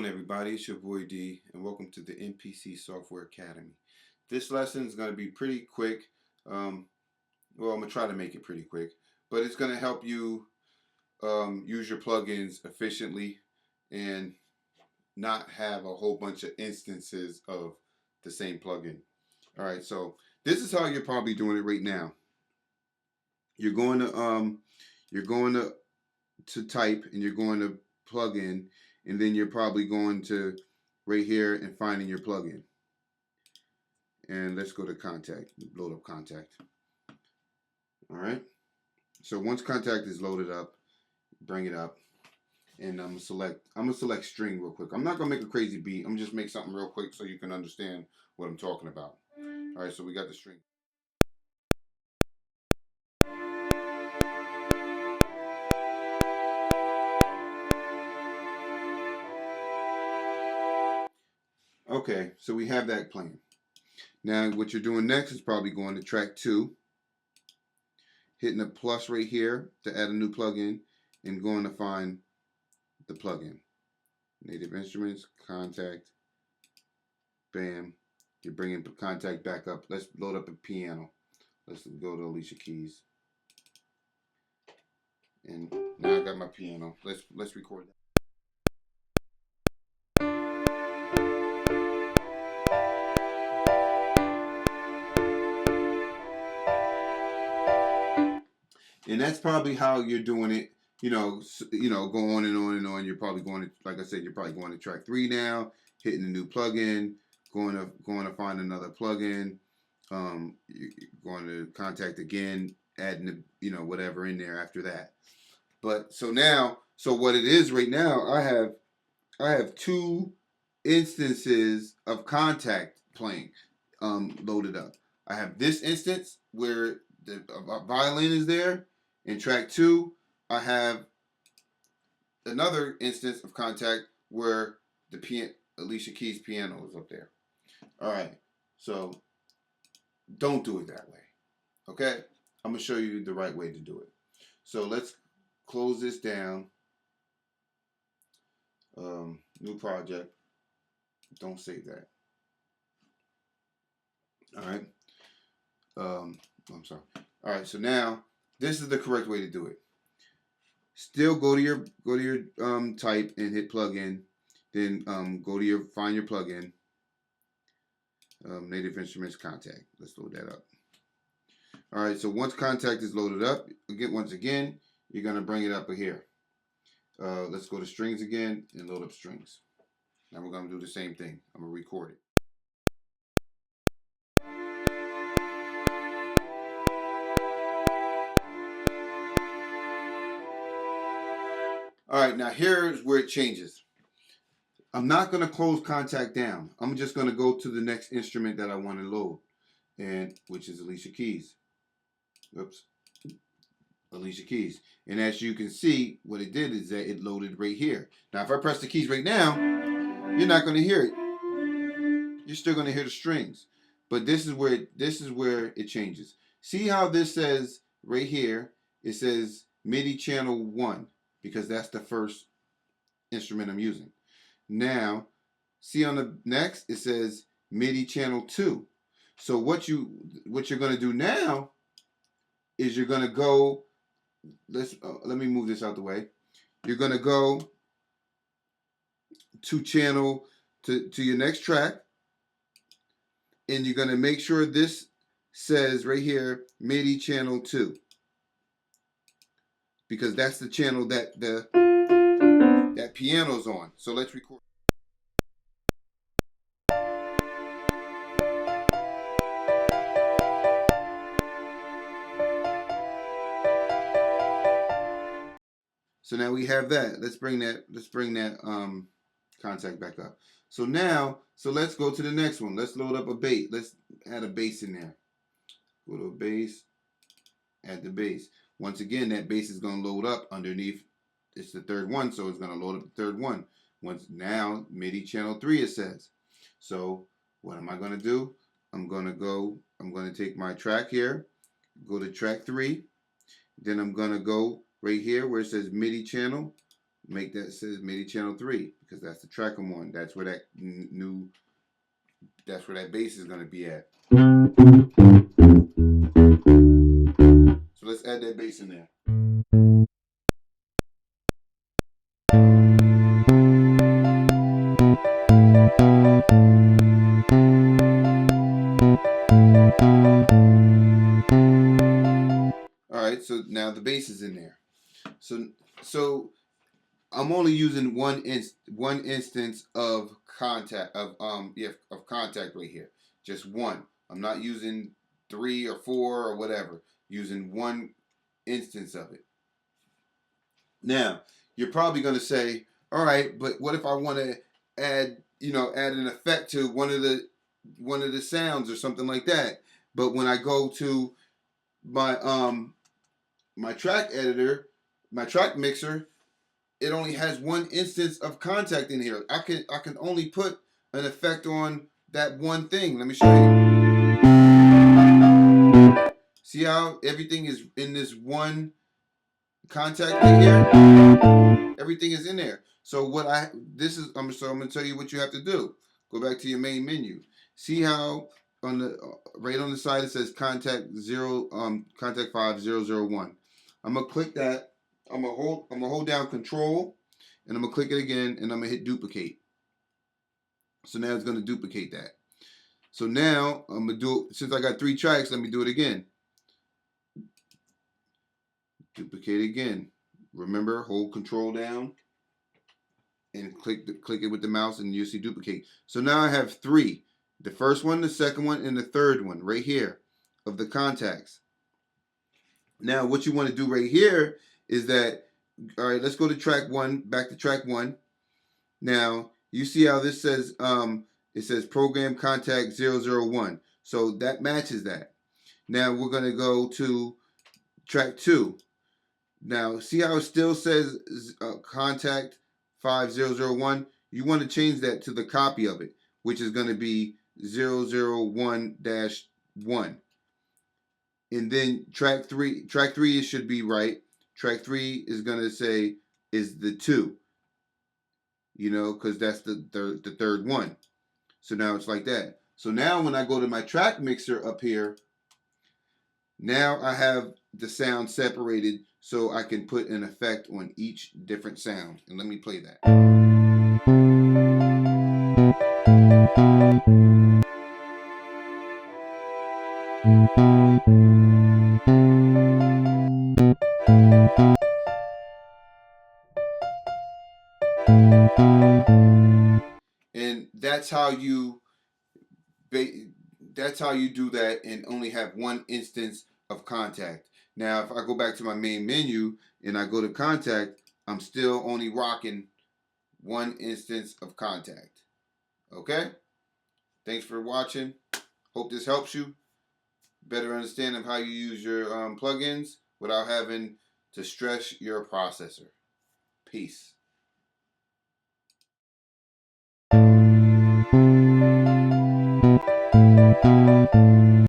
on, everybody? It's your boy D, and welcome to the NPC Software Academy. This lesson is going to be pretty quick. Well, I'm going to try to make it pretty quick, but it's going to help you use your plugins efficiently and not have a whole bunch of instances of the same plugin. All right, so this is how you're probably doing it right now. You're going to type, and you're going to plug in, and then you're probably going to right here and finding your plugin. And let's go to contact, load up contact. All right. So once contact is loaded up, bring it up, and I'm gonna select string real quick. I'm not gonna make a crazy beat. I'm gonna just make something real quick so you can understand what I'm talking about. All right. So we got the string. Okay, so we have that playing. Now what you're doing next is probably going to track 2, hitting a plus right here to add a new plugin, and going to find the plugin. Native Instruments, contact, bam. You're bringing contact back up. Let's load up a piano. Let's go to Alicia Keys. And now I got my piano. Let's record that. And that's probably how you're doing it. Go on and on and on. You're probably going to, like I said, you're probably going to track 3 now, hitting a new plugin, going to find another plugin, you're going to contact again, adding whatever in there after that. But so what it is right now, I have 2 instances of contact playing loaded up. I have this instance where the violin is there. In track 2, I have another instance of contact where the Alicia Keys piano is up there. All right, so don't do it that way. Okay, I'm gonna show you the right way to do it. So let's close this down. New project. Don't save that. All right. I'm sorry. All right. So now this is the correct way to do it. Still go to your type and hit plugin. Then go to find your plugin. Native Instruments contact. Let's load that up. All right. So once contact is loaded up, once again, you're gonna bring it up here. Let's go to strings again and load up strings. Now we're gonna do the same thing. I'm gonna record it. All right, now here's where it changes. I'm not going to close contact down. I'm just going to go to the next instrument that I want to load, and which is Alicia Keys. Oops. Alicia Keys. And as you can see, what it did is that it loaded right here. Now, if I press the keys right now, you're not going to hear it. You're still going to hear the strings. But this is where it changes. See how this says right here, it says MIDI channel 1. Because that's the first instrument I'm using. Now, see on the next, it says MIDI channel 2. So what you're going to do now is you're going to go, let me move this out the way. You're going to go to your next track, and you're going to make sure this says right here MIDI channel 2. Because that's the channel that that piano's on. So let's record. So now we have that. Let's bring that contact back up. So let's go to the next one. Let's load up a bass. Let's add a bass in there. Go to a bass, add the bass. Once again, that bass is going to load up underneath. It's the third one, so it's going to load up the third one. Now MIDI channel 3 it says. So what am I going to do? I'm going to take my track here, go to track 3. Then I'm going to go right here where it says MIDI channel make that says MIDI channel 3 because that's the track I'm on. That's where that that's where that bass is going to be at. So let's add that bass in there. All right, so now the bass is in there. So I'm only using one instance of contact of contact right here. Just one. I'm not using 3 or 4 or whatever. Using one instance of it. Now, you're probably going to say, "All right, but what if I want to add an effect to one of the sounds or something like that?" But when I go to my track editor, my track mixer, it only has one instance of contact in here. I can only put an effect on that one thing. Let me show you. See how everything is in this one contact right here? Everything is in there. So I'm gonna tell you what you have to do. Go back to your main menu. See how on the right on the side it says contact 5001. I'm gonna click that. I'm gonna hold down Control, and I'm gonna click it again, and I'm gonna hit duplicate. So now it's gonna duplicate that. So now I'm gonna do it. Since I got 3 tracks, let me do it again. Duplicate again. Remember, hold Control down and click it with the mouse, and you'll see duplicate. So now I have 3. The first one, the second one, and the third one right here of the contacts. Now what you want to do right here is that, all right, let's go to track 1, back to track 1. Now you see how this says it says program contact 001. So that matches that. Now we're going to go to track 2. Now see how it still says contact 5001? You want to change that to the copy of it, which is going to be 001-1. And then track 3 should be right. Track 3 is going to say is the 2. Because that's the third one. So now it's like that. So now when I go to my track mixer up here, now I have the sound separated so I can put an effect on each different sound. And let me play that. And that's how you do that and only have one instance of contact. Now, if I go back to my main menu and I go to contact, I'm still only rocking one instance of contact. Okay? Thanks for watching. Hope this helps you better understand how you use your plugins without having to stress your processor. Peace.